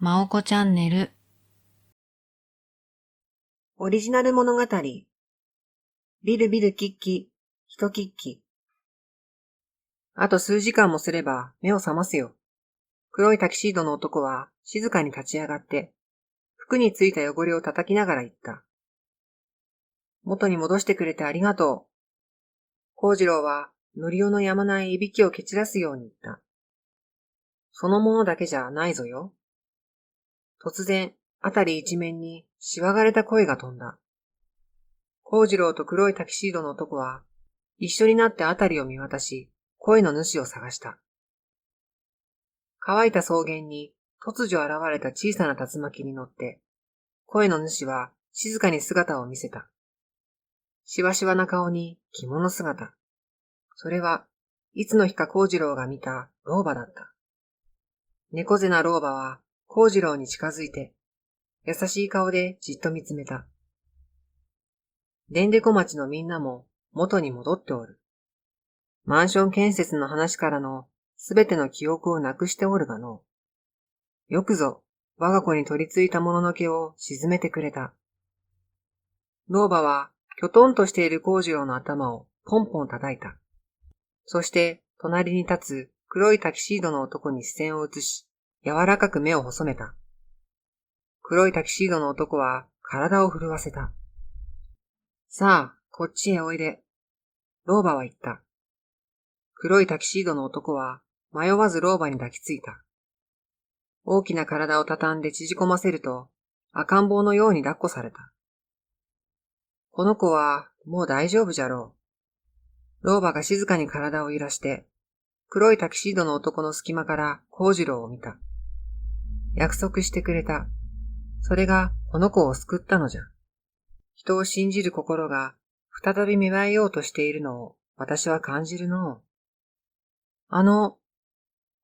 まおこチャンネル。オリジナル物語。ビルビルキッキ、ひとキッキ。あと数時間もすれば目を覚ますよ。黒いタキシードの男は静かに立ち上がって、服についた汚れを叩きながら言った。元に戻してくれてありがとう。幸次郎はのりおのやまないいびきを蹴散らすように言った。そのものだけじゃないぞよ。突然、あたり一面にしわがれた声が飛んだ。幸次郎と黒いタキシードの男は一緒になってあたりを見渡し、声の主を探した。乾いた草原に突如現れた小さな竜巻に乗って、声の主は静かに姿を見せた。しわしわな顔に着物姿。それはいつの日か幸次郎が見た老婆だった。猫背な老婆は幸次郎に近づいて、優しい顔でじっと見つめた。でんでこ町のみんなも元に戻っておる。マンション建設の話からのすべての記憶をなくしておるがの。よくぞ我が子に取り付いたもののけを沈めてくれた。老婆はきょとんとしている幸次郎の頭をポンポン叩いた。そして隣に立つ黒いタキシードの男に視線を移し、柔らかく目を細めた。黒いタキシードの男は体を震わせた。さあ、こっちへおいで。老婆は言った。黒いタキシードの男は迷わず老婆に抱きついた。大きな体を畳んで縮こませると赤ん坊のように抱っこされた。この子はもう大丈夫じゃろう。老婆が静かに体を揺らして、黒いタキシードの男の隙間から幸次郎を見た。約束してくれた。それがこの子を救ったのじゃ。人を信じる心が再び芽生えようとしているのを私は感じるのう。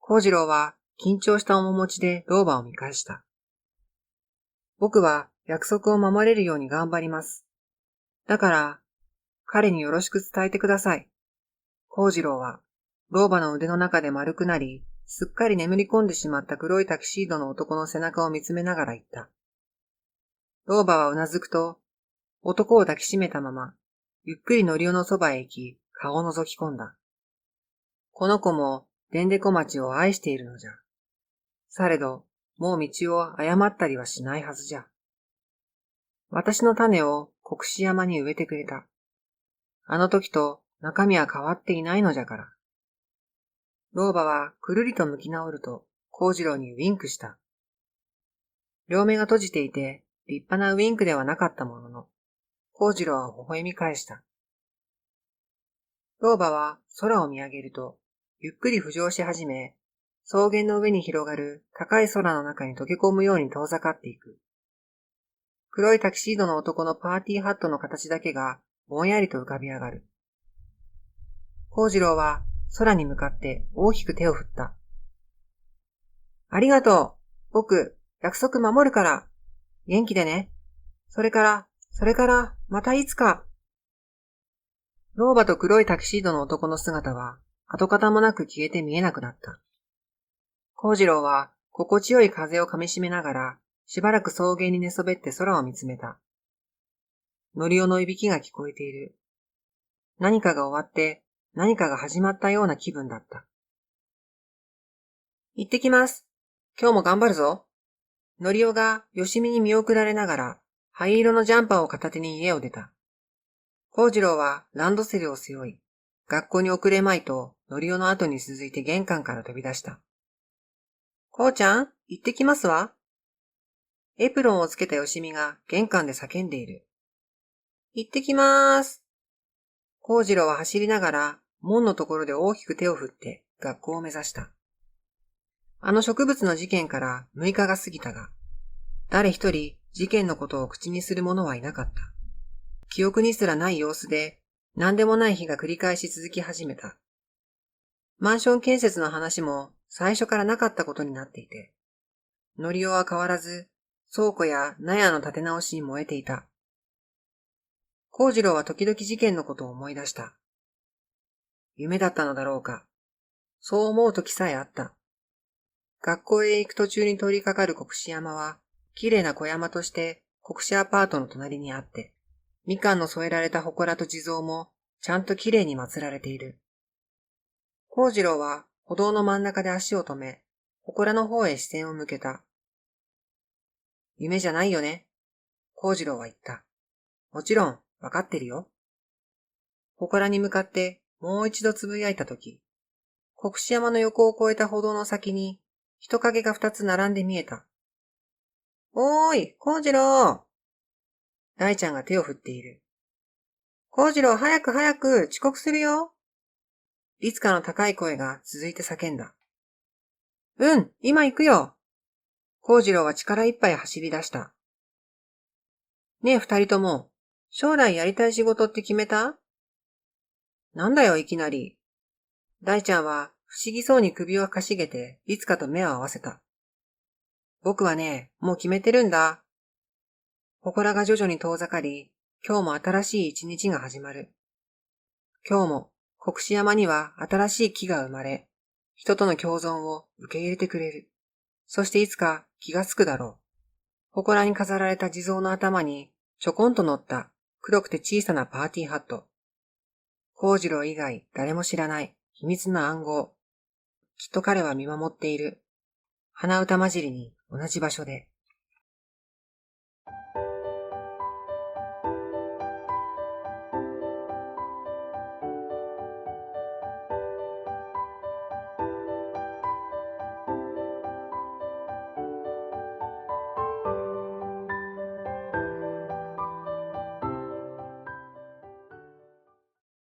幸次郎は緊張した面持ちで老婆を見返した。僕は約束を守れるように頑張ります。だから、彼によろしく伝えてください。幸次郎は、老婆の腕の中で丸くなり、すっかり眠り込んでしまった黒いタキシードの男の背中を見つめながら言った。老婆はうなずくと、男を抱きしめたまま、ゆっくりのりおのそばへ行き、顔を覗き込んだ。この子も、でんでこ町を愛しているのじゃ。されど、もう道を誤ったりはしないはずじゃ。私の種を国士山に植えてくれた。あの時と中身は変わっていないのじゃから。老婆はくるりと向き直ると、幸次郎にウィンクした。両目が閉じていて、立派なウィンクではなかったものの、幸次郎は微笑み返した。老婆は空を見上げると、ゆっくり浮上し始め、草原の上に広がる高い空の中に溶け込むように遠ざかっていく。黒いタキシードの男のパーティーハットの形だけがぼんやりと浮かび上がる。幸次郎は空に向かって大きく手を振った。ありがとう。僕、約束守るから。元気でね。それから、またいつか。老婆と黒いタキシードの男の姿は跡形もなく消えて見えなくなった。幸次郎は心地よい風をかみしめながら、しばらく草原に寝そべって空を見つめた。のりおのいびきが聞こえている。何かが終わって何かが始まったような気分だった。行ってきます。今日も頑張るぞ。のりおがよしみに見送られながら、灰色のジャンパーを片手に家を出た。幸次郎はランドセルを背負い、学校に遅れまいとのりおの後に続いて玄関から飛び出した。こうちゃん、行ってきますわ。エプロンをつけたよしみが玄関で叫んでいる。行ってきまーす。幸次郎は走りながら門のところで大きく手を振って学校を目指した。あの植物の事件から6日が過ぎたが、誰一人事件のことを口にする者はいなかった。記憶にすらない様子で何でもない日が繰り返し続き始めた。マンション建設の話も最初からなかったことになっていて、のりおは変わらず倉庫や納屋の建て直しに燃えていた。幸次郎は時々事件のことを思い出した。夢だったのだろうか。そう思う時さえあった。学校へ行く途中に通りかかる国士山は、綺麗な小山として国士アパートの隣にあって、みかんの添えられた祠と地蔵もちゃんと綺麗に祀られている。幸次郎は歩道の真ん中で足を止め、祠の方へ視線を向けた。夢じゃないよね。幸次郎は言った。もちろん、わかってるよ。祠に向かってもう一度つぶやいたとき、国士山の横を越えた歩道の先に人影が二つ並んで見えた。おーい、幸次郎。大ちゃんが手を振っている。幸次郎、早く早く、遅刻するよ。律香の高い声が続いて叫んだ。うん、今行くよ。幸次郎は力いっぱい走り出した。ねえ二人とも、将来やりたい仕事って決めた？なんだよいきなり。大ちゃんは不思議そうに首をかしげて律香と目を合わせた。僕はね、もう決めてるんだ。祠が徐々に遠ざかり、今日も新しい一日が始まる。今日も国士山には新しい木が生まれ、人との共存を受け入れてくれる。そしていつか気がつくだろう。祠に飾られた地蔵の頭にちょこんと乗った黒くて小さなパーティーハット。幸次郎以外誰も知らない秘密の暗号。きっと彼は見守っている。鼻歌混じりに同じ場所で。